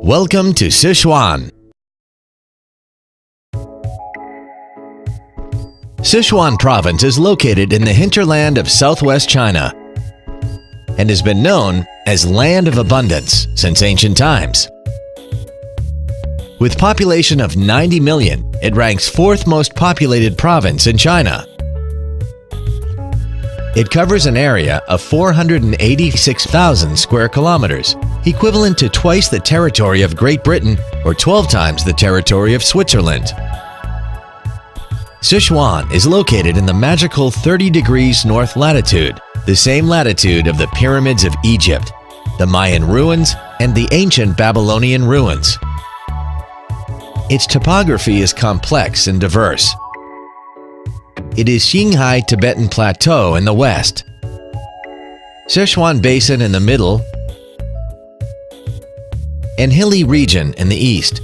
Welcome to Sichuan. Sichuan province is located in the hinterland of southwest China and has been known as Land of Abundance since ancient times. With population of 90 million, it ranks fourth most populated province in China. It covers an area of 486,000 square kilometers, equivalent to twice the territory of Great Britain or 12 times the territory of Switzerland. Sichuan is located in the magical 30 degrees north latitude, the same latitude of the pyramids of Egypt, the Mayan ruins, and the ancient Babylonian ruins. Its topography is complex and diverse. It is Qinghai Tibetan Plateau in the west, Sichuan Basin in the middle, and hilly region in the east.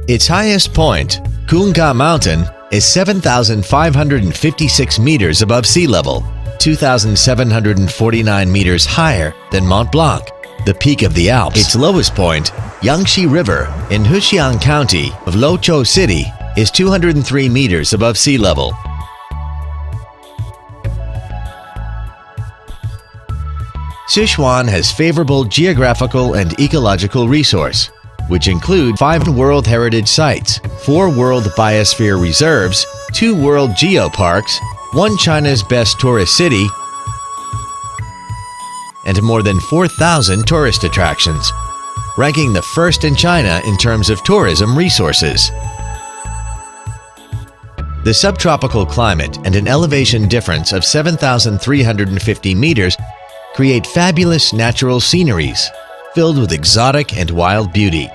Its highest point, Kunga Mountain, is 7,556 meters above sea level, 2,749 meters higher than Mont Blanc, the peak of the Alps. Its lowest point, Yangtze River in Huxiang County of Luoqiu City, is 203 meters above sea level. Sichuan has favorable geographical and ecological resource, which include 5 World Heritage Sites, 4 World Biosphere Reserves, 2 World Geoparks, 1 China's Best Tourist City, and more than 4,000 tourist attractions, ranking the first in China in terms of tourism resources. The subtropical climate and an elevation difference of 7,350 meters create fabulous natural sceneries filled with exotic and wild beauty.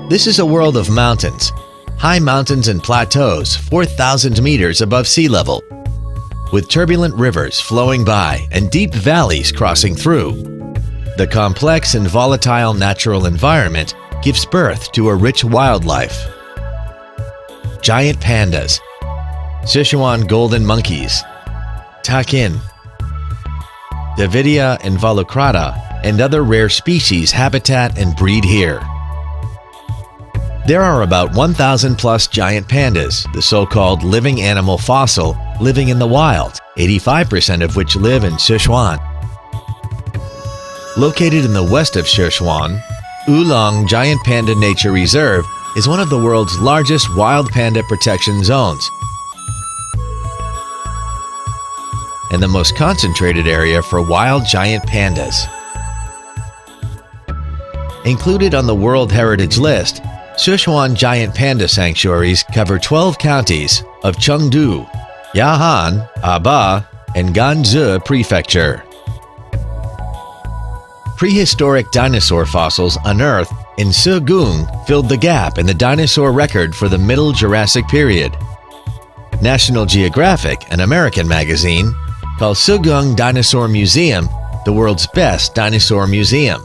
This is a world of mountains, high mountains and plateaus 4,000 meters above sea level, with turbulent rivers flowing by and deep valleys crossing through. The complex and volatile natural environment gives birth to a rich wildlife. Giant pandas, Sichuan golden monkeys, takin, Davidia and volucrata, and other rare species habitat and breed here. There are about 1,000 plus giant pandas, the so-called living animal fossil, living in the wild, 85% of which live in Sichuan. Located in the west of Sichuan, Oolong Giant Panda Nature Reserve is one of the world's largest wild panda protection zones and the most concentrated area for wild giant pandas. Included on the World Heritage List, Sichuan giant panda sanctuaries cover 12 counties of Chengdu, Yahan, Aba, and Ganzhou Prefecture. Prehistoric dinosaur fossils unearthed in Sichuan filled the gap in the dinosaur record for the Middle Jurassic period. National Geographic, an American magazine, called Sichuan Dinosaur Museum the world's best dinosaur museum.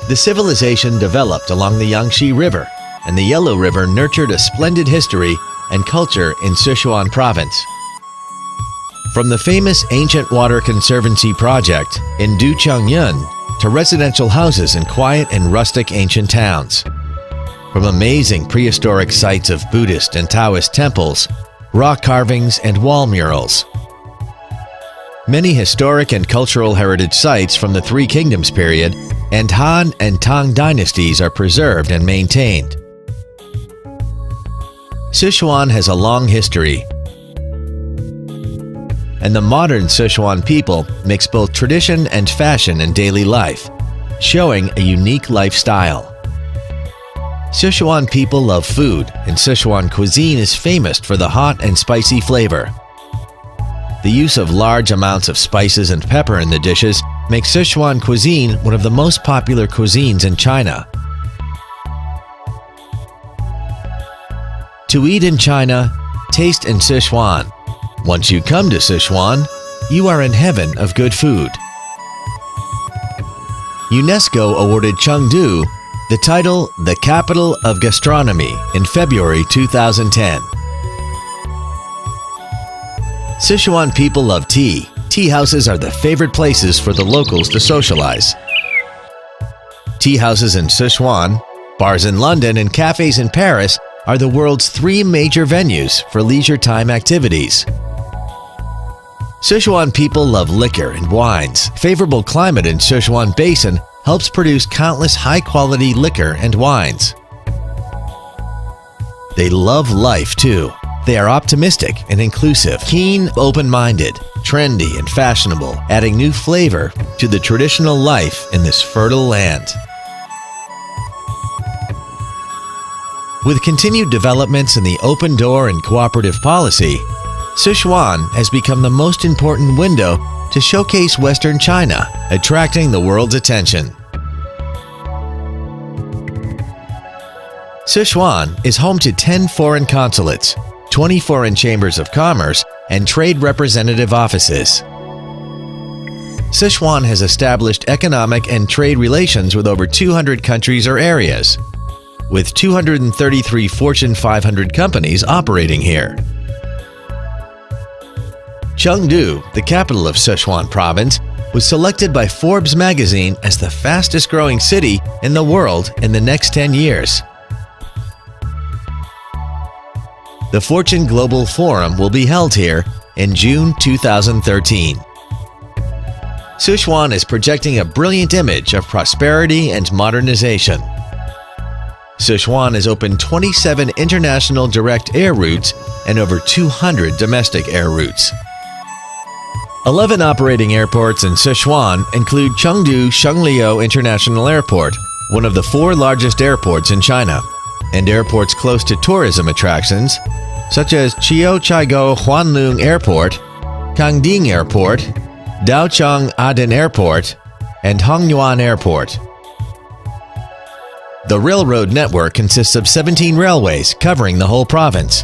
The civilization developed along the Yangtze River, and the Yellow River nurtured a splendid history and culture in Sichuan province. From the famous Ancient Water Conservancy project in Duchongyun to residential houses in quiet and rustic ancient towns. From amazing prehistoric sites of Buddhist and Taoist temples, rock carvings, and wall murals. Many historic and cultural heritage sites from the Three Kingdoms period and Han and Tang dynasties are preserved and maintained. Sichuan has a long history, and the modern Sichuan people mix both tradition and fashion in daily life, showing a unique lifestyle. Sichuan people love food, and Sichuan cuisine is famous for the hot and spicy flavor. The use of large amounts of spices and pepper in the dishes makes Sichuan cuisine one of the most popular cuisines in China. To eat in China, taste in Sichuan. Once you come to Sichuan, you are in heaven of good food. UNESCO awarded Chengdu the title the Capital of Gastronomy in February 2010. Sichuan people love tea. tea houses are the favorite places for the locals to socialize. Tea houses in Sichuan, bars in London, and cafes in Paris are the world's 3 major venues for leisure time activities. Sichuan people love liquor and wines. Favorable climate in Sichuan Basin helps produce countless high-quality liquor and wines. They love life too. They are optimistic and inclusive, keen, open-minded, trendy, and fashionable, adding new flavor to the traditional life in this fertile land. With continued developments in the open door and cooperative policy, Sichuan has become the most important window to showcase Western China, attracting the world's attention. Sichuan is home to 10 foreign consulates, 20 foreign chambers of commerce, and trade representative offices. Sichuan has established economic and trade relations with over 200 countries or areas, with 233 Fortune 500 companies operating here. Chengdu, the capital of Sichuan province, was selected by Forbes magazine as the fastest-growing city in the world in the next 10 years. The Fortune Global Forum will be held here in June 2013. Sichuan is projecting a brilliant image of prosperity and modernization. Sichuan has opened 27 international direct air routes and over 200 domestic air routes. 11 operating airports in Sichuan include Chengdu Shengliu International Airport, one of the 4 largest airports in China, and airports close to tourism attractions such as Qiuqiaigou Huanlong Airport, Kangding Airport, Daocheng Aden Airport, and Hongyuan Airport. The railroad network consists of 17 railways covering the whole province.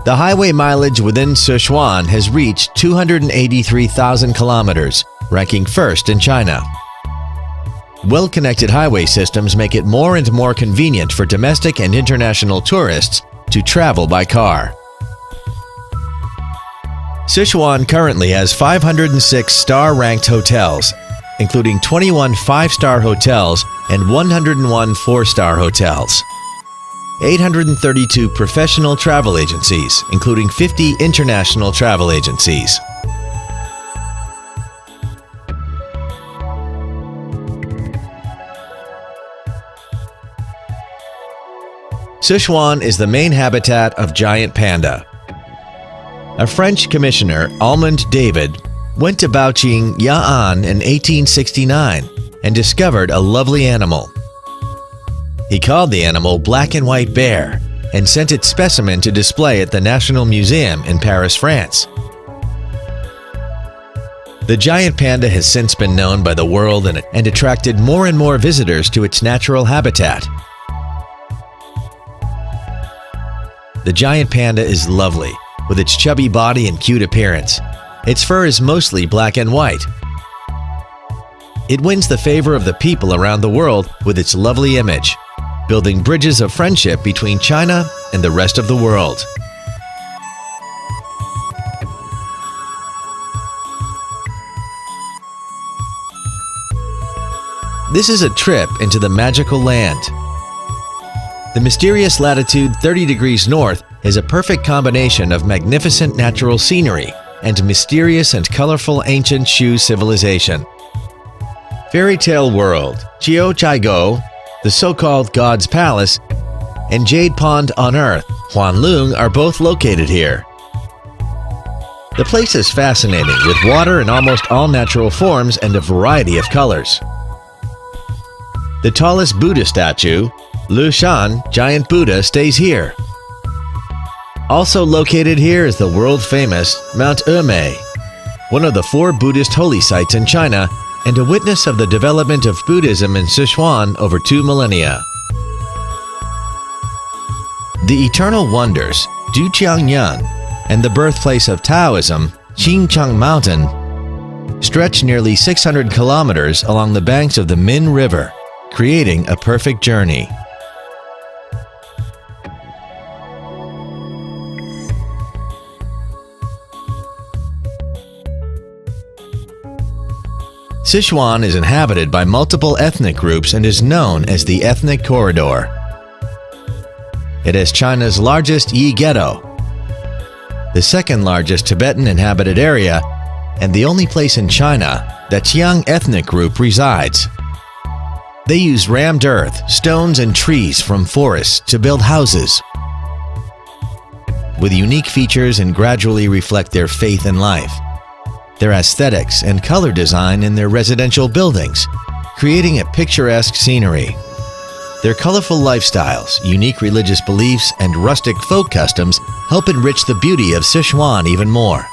The highway mileage within Sichuan has reached 283,000 kilometers, ranking first in China. Well-connected highway systems make it more and more convenient for domestic and international tourists to travel by car. Sichuan currently has 506 star-ranked hotels, including 21 5-star hotels and 101 4-star hotels. 832 professional travel agencies, including 50 international travel agencies. Sichuan is the main habitat of giant panda. A French commissioner, Almond David, went to Baoqing, Ya'an in 1869 and discovered a lovely animal. He called the animal Black and White Bear and sent its specimen to display at the National Museum in Paris, France. The giant panda has since been known by the world and attracted more and more visitors to its natural habitat. The giant panda is lovely, with its chubby body and cute appearance. Its fur is mostly black and white. It wins the favor of the people around the world with its lovely image, building bridges of friendship between China and the rest of the world. This is a trip into the magical land. The mysterious latitude 30 degrees north is a perfect combination of magnificent natural scenery and mysterious and colorful ancient Shu civilization. Fairy tale world, Qiuqiaigou, the so-called God's Palace, and Jade Pond on Earth, Huanlong, are both located here. The place is fascinating, with water in almost all natural forms and a variety of colors. The tallest Buddha statue, Lushan, Giant Buddha, stays here. Also located here is the world-famous Mount Emei, one of the 4 Buddhist holy sites in China and a witness of the development of Buddhism in Sichuan over 2 millennia. The Eternal Wonders, Duqiangyan, and the birthplace of Taoism, Xinjiang Mountain, stretch nearly 600 kilometers along the banks of the Min River, creating a perfect journey. Sichuan is inhabited by multiple ethnic groups and is known as the Ethnic Corridor. It has China's largest Yi Ghetto, the second largest Tibetan inhabited area, and the only place in China that Qiang ethnic group resides. They use rammed earth, stones, and trees from forests to build houses with unique features and gradually reflect their faith in life, their aesthetics and color design in their residential buildings, creating a picturesque scenery. Their colorful lifestyles, unique religious beliefs, and rustic folk customs help enrich the beauty of Sichuan even more.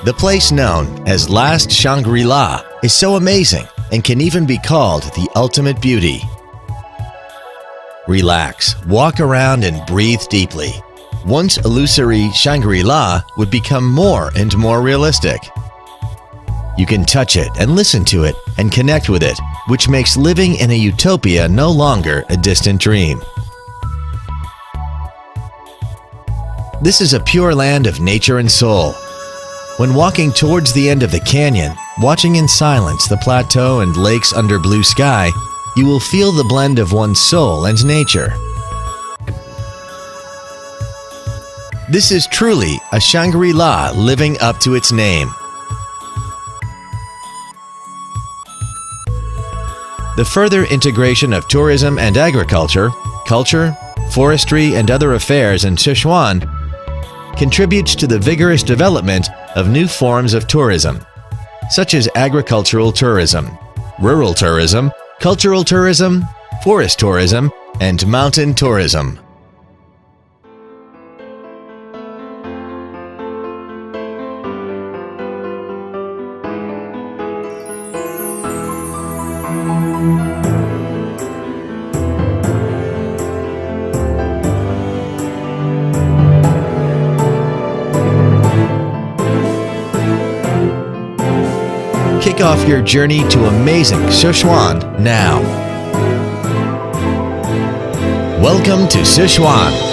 The place known as Last Shangri-La is so amazing and can even be called the ultimate beauty. Relax, walk around, and breathe deeply. Once illusory Shangri-La would become more and more realistic. You can touch it and listen to it and connect with it, which makes living in a utopia no longer a distant dream. This is a pure land of nature and soul. When walking towards the end of the canyon, watching in silence the plateau and lakes under blue sky, you will feel the blend of one's soul and nature. This is truly a Shangri-La living up to its name. The further integration of tourism and agriculture, culture, forestry, and other affairs in Sichuan contributes to the vigorous development of new forms of tourism, such as agricultural tourism, rural tourism, cultural tourism, forest tourism, and mountain tourism. Kick off your journey to amazing Sichuan now. Welcome to Sichuan.